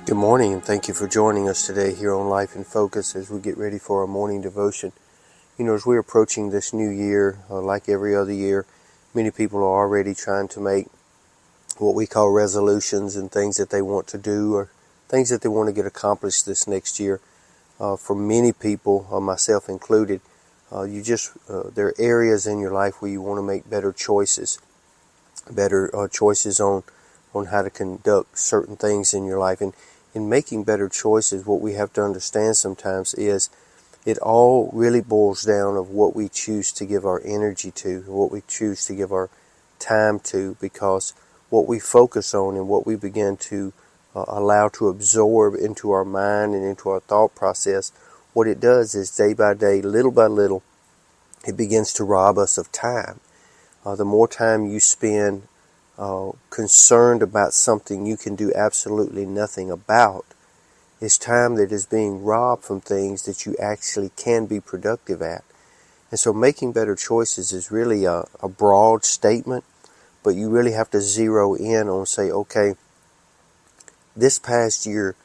Good morning, and thank you for joining us today here on Life in Focus as we get ready for our morning devotion. As we're approaching this new year, like every other year, many people are already trying to make what we call resolutions and things that they want to do or things that they want to get accomplished this next year. For many people, myself included, there are areas in your life where you want to make better choices on how to conduct certain things in your life. And in making better choices, what we have to understand sometimes is it all really boils down of what we choose to give our energy to, what we choose to give our time to, because what we focus on and what we begin to allow to absorb into our mind and into our thought process, what it does is day by day, little by little, it begins to rob us of time. The more time you spend concerned about something you can do absolutely nothing about, is time that is being robbed from things that you actually can be productive at. And so making better choices is really a broad statement, but you really have to zero in on say, okay, this past year,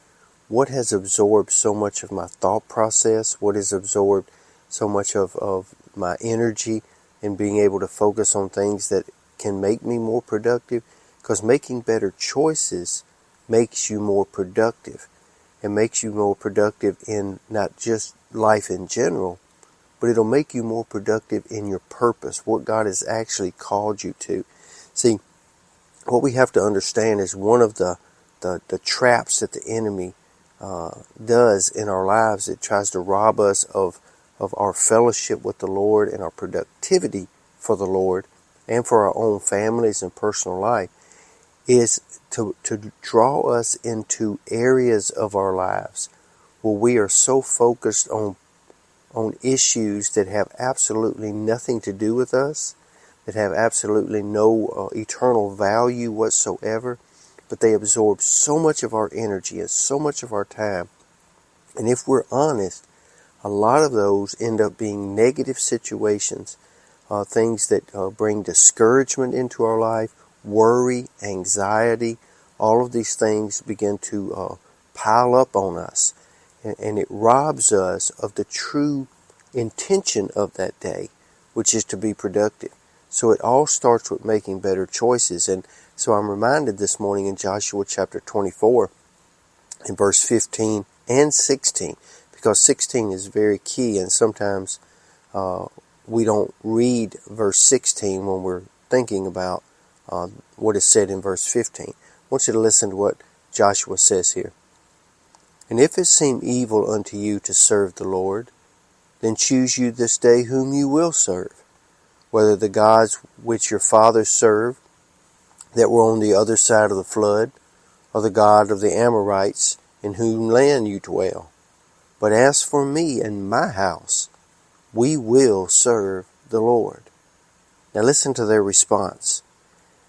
what has absorbed so much of my thought process? What has absorbed so much of my energy in being able to focus on things that can make me more productive? Because making better choices makes you more productive. It makes you more productive in not just life in general, but it'll make you more productive in your purpose, what God has actually called you to. See, what we have to understand is one of the traps that the enemy does in our lives. It tries to rob us of our fellowship with the Lord and our productivity for the Lord and for our own families and personal life, is to draw us into areas of our lives where we are so focused on issues that have absolutely nothing to do with us, that have absolutely no eternal value whatsoever, but they absorb so much of our energy and so much of our time. And if we're honest, a lot of those end up being negative situations, things that bring discouragement into our life, worry, anxiety. All of these things begin to pile up on us, and it robs us of the true intention of that day, which is to be productive. So it all starts with making better choices. And so I'm reminded this morning in Joshua chapter 24, in verse 15 and 16, because 16 is very key, and sometimes we don't read verse 16 when we're thinking about what is said in verse 15. I want you to listen to what Joshua says here. And if it seem evil unto you to serve the Lord, then choose you this day whom you will serve, whether the gods which your fathers served that were on the other side of the flood, or the God of the Amorites in whom land you dwell. But as for me and my house, we will serve the Lord. Now listen to their response.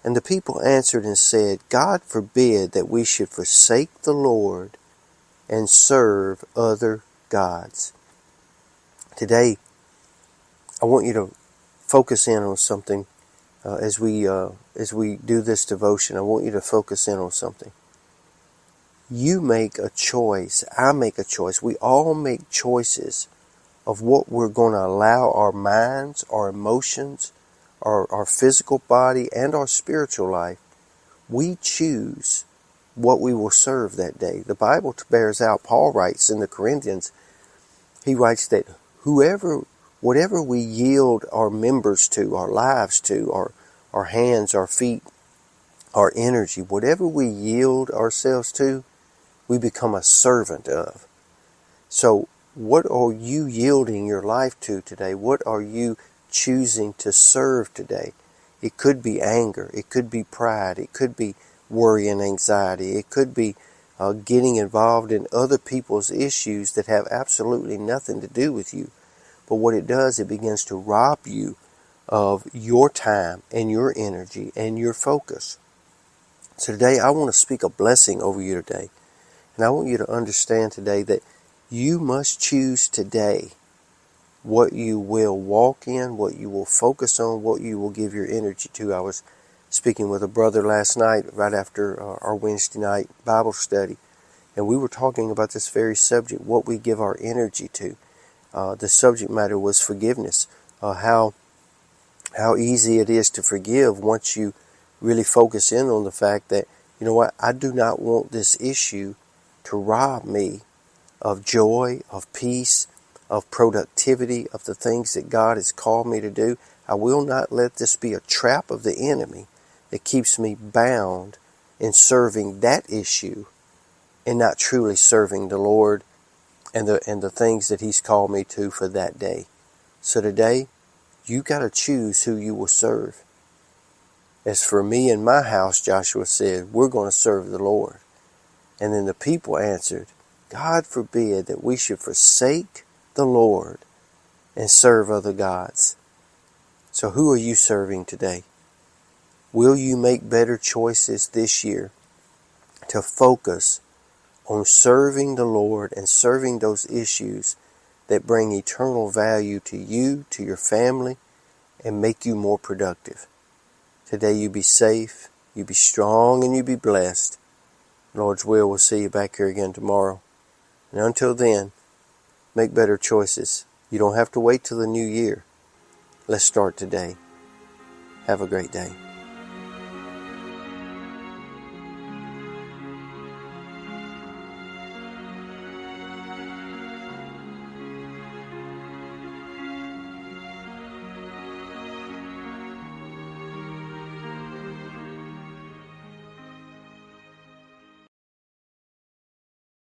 And the people answered and said, God forbid that we should forsake the Lord and serve other gods. Today, I want you to focus in on something as we do this devotion. I want you to focus in on something. You make a choice. I make a choice. We all make choices of what we're going to allow our minds, our emotions, our physical body, and our spiritual life. We choose what we will serve that day. The Bible bears out, Paul writes in the Corinthians, he writes that whatever we yield our members to, our lives to, our hands, our feet, our energy, whatever we yield ourselves to, we become a servant of. So what are you yielding your life to today? What are you choosing to serve today? It could be anger. It could be pride. It could be worry and anxiety. It could be getting involved in other people's issues that have absolutely nothing to do with you. But what it does, it begins to rob you of your time and your energy and your focus. So today I want to speak a blessing over you today. And I want you to understand today that you must choose today what you will walk in, what you will focus on, what you will give your energy to. I was speaking with a brother last night, right after our Wednesday night Bible study, And we were talking about this very subject, what we give our energy to. The subject matter was forgiveness. How easy it is to forgive once you really focus in on the fact that, you know what, I do not want this issue to rob me of joy, of peace, of productivity, of the things that God has called me to do. I will not let this be a trap of the enemy that keeps me bound in serving that issue and not truly serving the Lord and the things that He's called me to for that day. So today, you got to choose who you will serve. As for me and my house, Joshua said, we're going to serve the Lord. And then the people answered, God forbid that we should forsake the Lord and serve other gods. So who are you serving today? Will you make better choices this year to focus on serving the Lord and serving those issues that bring eternal value to you, to your family, and make you more productive? Today you be safe, you be strong, and you be blessed. Lord's will, we'll see you back here again tomorrow. And until then, make better choices. You don't have to wait till the new year. Let's start today. Have a great day.